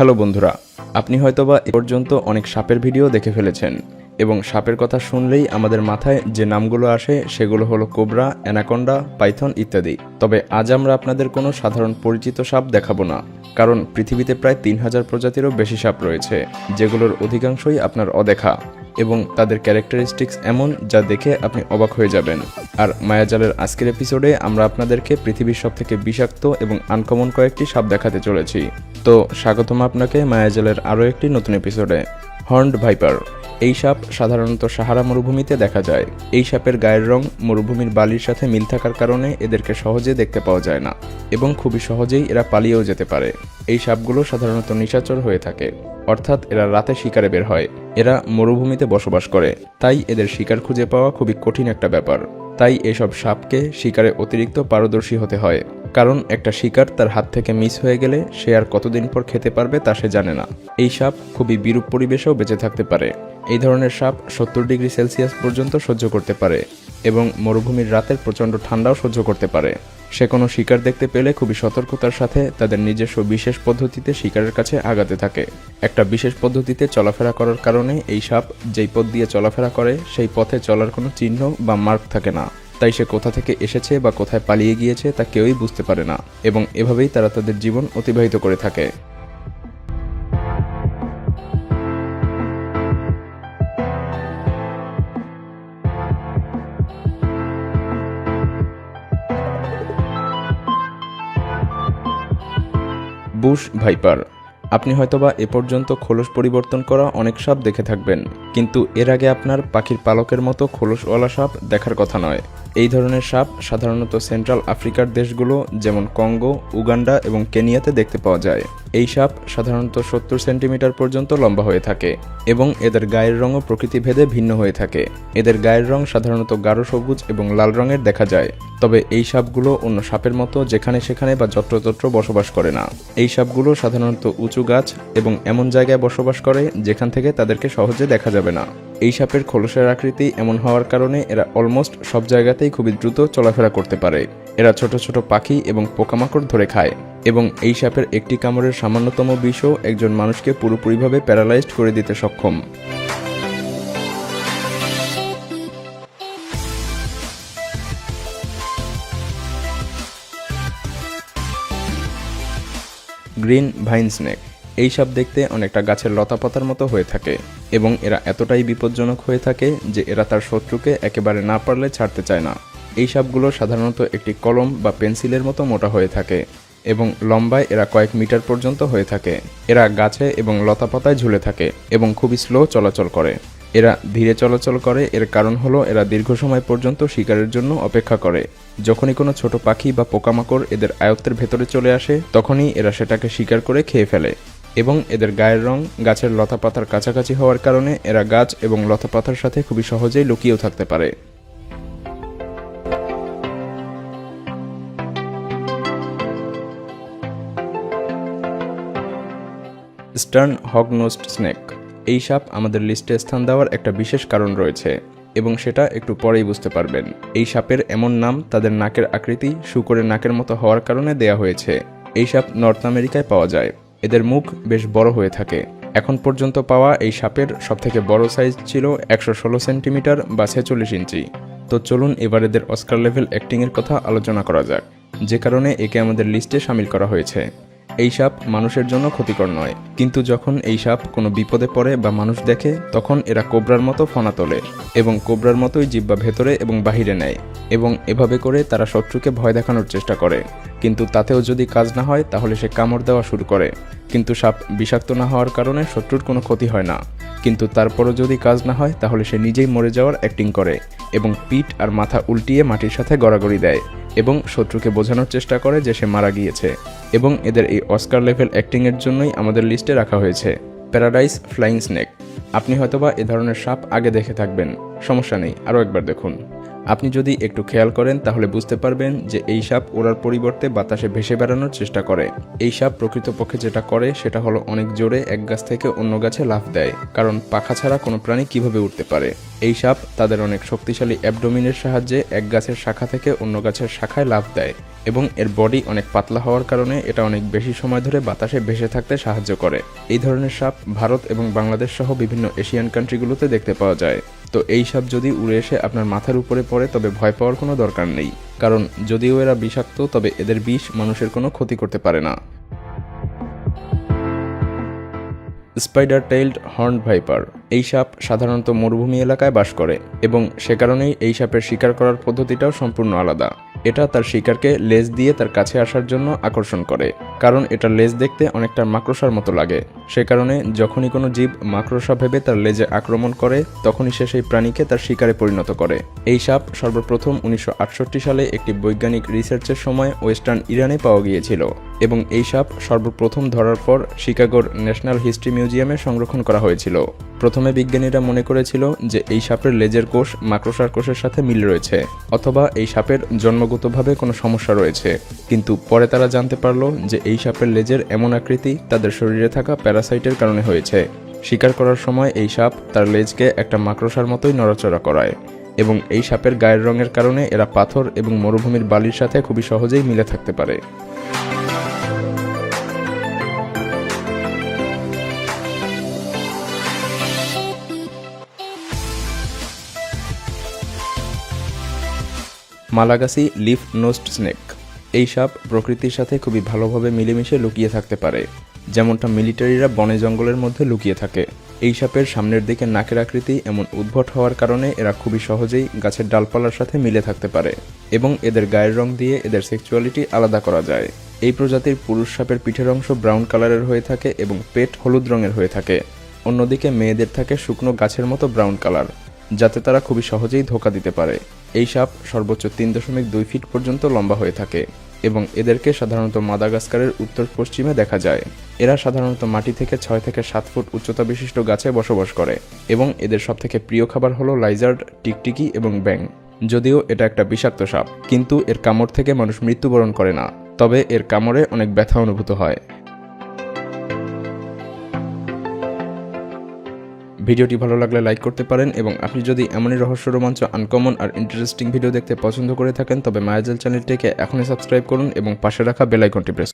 Hello বন্ধুরা, আপনি হয়তোবা এ পর্যন্ত অনেক সাপের ভিডিও দেখে ফেলেছেন এবং সাপের কথা শুনলেই আমাদের মাথায় যে নামগুলো আসে সেগুলো হলো কোবরা, অ্যানাকোন্ডা, পাইথন ইত্যাদি। তবে আজ আমরা আপনাদের কোনো সাধারণ পরিচিত সাপ দেখাবো না, কারণ পৃথিবীতে প্রায় 3000 প্রজাতিরও বেশি সাপ রয়েছে, যেগুলোর অধিকাংশই আপনার অদেখা এবং তাদের ক্যারেক্টারিস্টিক্স এমন যা দেখে আপনি অবাক হয়ে যাবেন। আর মায়াজালের আজকের এপিসোডে আমরা আপনাদেরকে পৃথিবীর সবথেকে বিষাক্ত এবং আনকমন কয়েকটি সাপ দেখাতে চলেছি। তো স্বাগতম আপনাকে মায়াজালের আরও একটি নতুন এপিসোডে। হর্নড ভাইপার এই সাপ সাধারণত সাহারা মরুভূমিতে দেখা যায়। এই সাপের গায়ের রং মরুভূমির বালির সাথে মিল থাকার কারণে এদেরকে সহজে দেখতে পাওয়া যায় না এবং খুবই সহজেই এরা পালিয়েও যেতে পারে। এই সাপগুলো সাধারণত নিশাচর হয়ে থাকে, অর্থাৎ এরা রাতে শিকারে বের হয়। এরা মরুভূমিতে বসবাস করে, তাই এদের শিকার খুঁজে পাওয়া খুবই কঠিন একটা ব্যাপার। তাই এসব সাপকে শিকারে অতিরিক্ত পারদর্শী হতে হয়, কারণ একটা শিকার তার হাত থেকে মিস হয়ে গেলে সে আর কতদিন পর খেতে পারবে তা সে জানে না। এই সাপ খুবই বিরূপ পরিবেশেও বেঁচে থাকতে পারে। এই ধরনের সাপ 70 ডিগ্রি সেলসিয়াস পর্যন্ত সহ্য করতে পারে এবং মরুভূমির রাতের প্রচণ্ড ঠান্ডাও সহ্য করতে পারে। সে কোনো শিকার দেখতে পেলে খুবই সতর্কতার সাথে তাদের নিজস্ব বিশেষ পদ্ধতিতে শিকারের কাছে আগাতে থাকে। একটা বিশেষ পদ্ধতিতে চলাফেরা করার কারণে এই সাপ যেই পথ দিয়ে চলাফেরা করে সেই পথে চলার কোনো চিহ্ন বা মার্ক থাকে না, তাই সে কোথা থেকে এসেছে বা কোথায় পালিয়ে গিয়েছে তা কেউই বুঝতে পারে না এবং এভাবেই তারা তাদের জীবন অতিবাহিত করে থাকে। বুশ ভাইপার আপনি হয়তোবা এ পর্যন্ত খোলস পরিবর্তন করা অনেক সাপ দেখে থাকবেন, কিন্তু এর আগে আপনার পাখির পালকের মতো খোলসওয়ালা সাপ দেখার কথা নয়। এই ধরনের সাপ সাধারণত সেন্ট্রাল আফ্রিকার দেশগুলো যেমন কঙ্গো, উগান্ডা এবং কেনিয়াতে দেখতে পাওয়া যায়। এই সাপ সাধারণত 70 সেন্টিমিটার পর্যন্ত লম্বা হয়ে থাকে এবং এদের গায়ের রঙও প্রকৃতিভেদে ভিন্ন হয়ে থাকে। এদের গায়ের রং সাধারণত গাঢ় সবুজ এবং লাল রঙের দেখা যায়। তবে এই সাপগুলো অন্য সাপের মতো যেখানে সেখানে বা যত্রতত্র বসবাস করে না। এই সাপগুলো সাধারণত উঁচু গাছ এবং এমন জায়গায় বসবাস করে যেখান থেকে তাদেরকে সহজে দেখা যাবে না। এই সাপের খোলসের আকৃতি এমন হওয়ার কারণে এরা অলমোস্ট সব জায়গাতেই খুবই দ্রুত চলাফেরা করতে পারে। এরা ছোট ছোট পাখি এবং পোকামাকড় ধরে খায় এবং এই সাপের একটি কামড়ের সামান্যতম বিষও একজন মানুষকে পুরোপুরিভাবে প্যারালাইজড করে দিতে সক্ষম। গ্রিন ভাইন স্নেক এই সাপ দেখতে অনেকটা গাছের লতাপাতার মতো হয়ে থাকে এবং এরা এতটাই বিপজ্জনক হয়ে থাকে যে এরা তার শত্রুকে একেবারে না পারলে ছাড়তে চায় না। এই সাপগুলো সাধারণত একটি কলম বা পেন্সিলের মতো মোটা হয়ে থাকে এবং লম্বায় এরা কয়েক মিটার পর্যন্ত হয়ে থাকে। এরা গাছে এবং লতাপাতায় ঝুলে থাকে এবং খুবই স্লো চলাচল করে। এরা ধীরে চলাচল করে, এর কারণ হলো এরা দীর্ঘ সময় পর্যন্ত শিকারের জন্য অপেক্ষা করে। যখনই কোনো ছোট পাখি বা পোকামাকড় এদের আয়ত্তের ভেতরে চলে আসে তখনই এরা সেটাকে শিকার করে খেয়ে ফেলে এবং এদের গায়ের রং গাছের লতাপাতার কাছাকাছি হওয়ার কারণে এরা গাছ এবং লতাপাতার সাথে খুবই সহজেই লুকিয়েও থাকতে পারে। স্টার্ন হগ-নোজড স্নেক এই সাপ আমাদের লিস্টে স্থান দেওয়ার একটা বিশেষ কারণ রয়েছে এবং সেটা একটু পরেই বুঝতে পারবেন। এই সাপের এমন নাম তাদের নাকের আকৃতি শূকরের নাকের মতো হওয়ার কারণে দেয়া হয়েছে। এই সাপ নর্থ আমেরিকায় পাওয়া যায়। এদের মুখ বেশ বড় হয়ে থাকে। এখন পর্যন্ত পাওয়া এই সাপের সবথেকে বড় সাইজ ছিল 116 সেন্টিমিটার বা 46 ইঞ্চি। তো চলুন এবার এদের অস্কার লেভেল অ্যাক্টিংয়ের কথা আলোচনা করা যাক, যে কারণে একে আমাদের লিস্টে শামিল করা হয়েছে। এই সাপ মানুষের জন্য ক্ষতিকর নয়, কিন্তু যখন এই সাপ কোনো বিপদে পড়ে বা মানুষ দেখে তখন এরা কোবরার মতো ফনা তোলে এবং কোবরার মতোই জিহ্বা ভেতরে এবং বাহিরে নেয় এবং এভাবে করে তারা শত্রুকে ভয় দেখানোর চেষ্টা করে। কিন্তু তাতেও যদি কাজ না হয় তাহলে সে কামড় দেওয়া শুরু করে, কিন্তু সাপ বিষাক্ত না হওয়ার কারণে শত্রুর কোনো ক্ষতি হয় না। কিন্তু তারপরও যদি কাজ না হয় তাহলে সে নিজেই মরে যাওয়ার অ্যাক্টিং করে এবং পিঠ আর মাথা উল্টিয়ে মাটির সাথে গড়াগড়ি দেয় এবং শত্রুকে বোঝানোর চেষ্টা করে যে সে মারা গিয়েছে। এবং এদের এই অস্কার লেভেল অ্যাক্টিংয়ের জন্যই আমাদের লিস্টে রাখা হয়েছে। প্যারাডাইস ফ্লাইং স্নেক আপনি হয়তোবা এ ধরনের সাপ আগে দেখে থাকবেন, সমস্যা নেই, আরও একবার দেখুন। আপনি যদি একটু খেয়াল করেন তাহলে বুঝতে পারবেন যে এই সাপ ওড়ার পরিবর্তে বাতাসে ভেসে বেড়ানোর চেষ্টা করে। এই সাপ প্রকৃতপক্ষে যেটা করে সেটা হলো অনেক জোরে এক গাছ থেকে অন্য গাছে লাফ দেয়, কারণ পাখা ছাড়া কোনো প্রাণী কিভাবে উঠতে পারে। এই সাপ তাদের অনেক শক্তিশালী অ্যাবডোমিনের সাহায্যে এক গাছের শাখা থেকে অন্য গাছের শাখায় লাফ দেয় এবং এর বডি অনেক পাতলা হওয়ার কারণে এটা অনেক বেশি সময় ধরে বাতাসে ভেসে থাকতে সাহায্য করে। এই ধরনের সাপ ভারত এবং বাংলাদেশ সহ বিভিন্ন এশিয়ান কান্ট্রিগুলোতে দেখতে পাওয়া যায়। তো এই সাপ যদি উড়ে এসে আপনার মাথার উপরে পড়ে তবে ভয় পাওয়ার কোনো দরকার নেই, কারণ যদিও এরা বিষাক্ত তবে এদের বিষ মানুষের কোনো ক্ষতি করতে পারে না। স্পাইডার টেইলড হর্ন ভাইপার এই সাপ সাধারণত মরুভূমি এলাকায় বাস করে এবং সে কারণেই এই সাপের শিকার করার পদ্ধতিটাও সম্পূর্ণ আলাদা। এটা তার শিকারকে লেজ দিয়ে তার কাছে আসার জন্য আকর্ষণ করে, কারণ এটা লেজ দেখতে অনেকটা মাকড়সার মতো লাগে। সে কারণে যখনই কোনো জীব মাকড়সা ভেবে তার লেজে আক্রমণ করে তখনই সে সেই প্রাণীকে তার শিকারে পরিণত করে। এই সাপ সর্বপ্রথম 1968 সালে একটি বৈজ্ঞানিক রিসার্চের সময় ওয়েস্টার্ন ইরানে পাওয়া গিয়েছিল এবং এই সাপ সর্বপ্রথম ধরার পর শিকাগোর ন্যাশনাল হিস্ট্রি মিউজিয়ামে সংরক্ষণ করা হয়েছিল। প্রথমে বিজ্ঞানীরা মনে করেছিল যে এই সাপের লেজের কোষ মাকড়সার কোষের সাথে মিল রয়েছে অথবা এই সাপের জন্মগতভাবে কোনো সমস্যা রয়েছে, কিন্তু পরে তারা জানতে পারল যে এই সাপের লেজের এমন আকৃতি তাদের শরীরে থাকা প্যারাসাইটের কারণে হয়েছে। শিকার করার সময় এই সাপ তার লেজকে একটা মাকড়সার মতোই নড়াচড়া করায় এবং এই সাপের গায়ের রঙের কারণে এরা পাথর এবং মরুভূমির বালির সাথে খুবই সহজেই মিলে থাকতে পারে। মালাগাসি লিফ নোস্ট স্নেক এই সাপ প্রকৃতির সাথে খুবই ভালোভাবে মিলেমিশে লুকিয়ে থাকতে পারে, যেমনটা মিলিটারিরা বনে জঙ্গলের মধ্যে লুকিয়ে থাকে। এই সাপের সামনের দিকে নাকের আকৃতি এমন উদ্ভট হওয়ার কারণে এরা খুবই সহজেই গাছের ডালপালার সাথে মিলে থাকতে পারে এবং এদের গায়ের রং দিয়ে এদের সেক্সুয়ালিটি আলাদা করা যায়। এই প্রজাতির পুরুষ সাপের পিঠের অংশ ব্রাউন কালারের হয়ে থাকে এবং পেট হলুদ রঙের হয়ে থাকে। অন্যদিকে মেয়েদের থাকে শুকনো গাছের মতো ব্রাউন কালার, যাতে তারা খুবই সহজেই ধোঁকা দিতে পারে। এই সাপ সর্বোচ্চ 3.2 ফিট পর্যন্ত লম্বা হয়ে থাকে এবং এদেরকে সাধারণত মাদাগাস্কারের উত্তর পশ্চিমে দেখা যায়। এরা সাধারণত মাটি থেকে 6 থেকে 7 ফুট উচ্চতা বিশিষ্ট গাছে বসবাস করে এবং এদের সবথেকে প্রিয় খাবার হলো লাইজার্ড, টিকটিকি এবং ব্যাং। যদিও এটা একটা বিষাক্ত সাপ, কিন্তু এর কামড় থেকে মানুষ মৃত্যুবরণ করে না, তবে এর কামড়ে অনেক ব্যথা অনুভূত হয়। ভিডিওটি ভালো লাগলে লাইক করতে পারেন এবং আপনি যদি এমনই রহস্য, রোমাঞ্চ, আনকমন আর ইন্টারেস্টিং ভিডিও দেখতে পছন্দ করে থাকেন তবে মায়াজাল চ্যানেলটিকে এখনই সাবস্ক্রাইব করুন এবং পাশে রাখা বেল আইকনটি প্রেস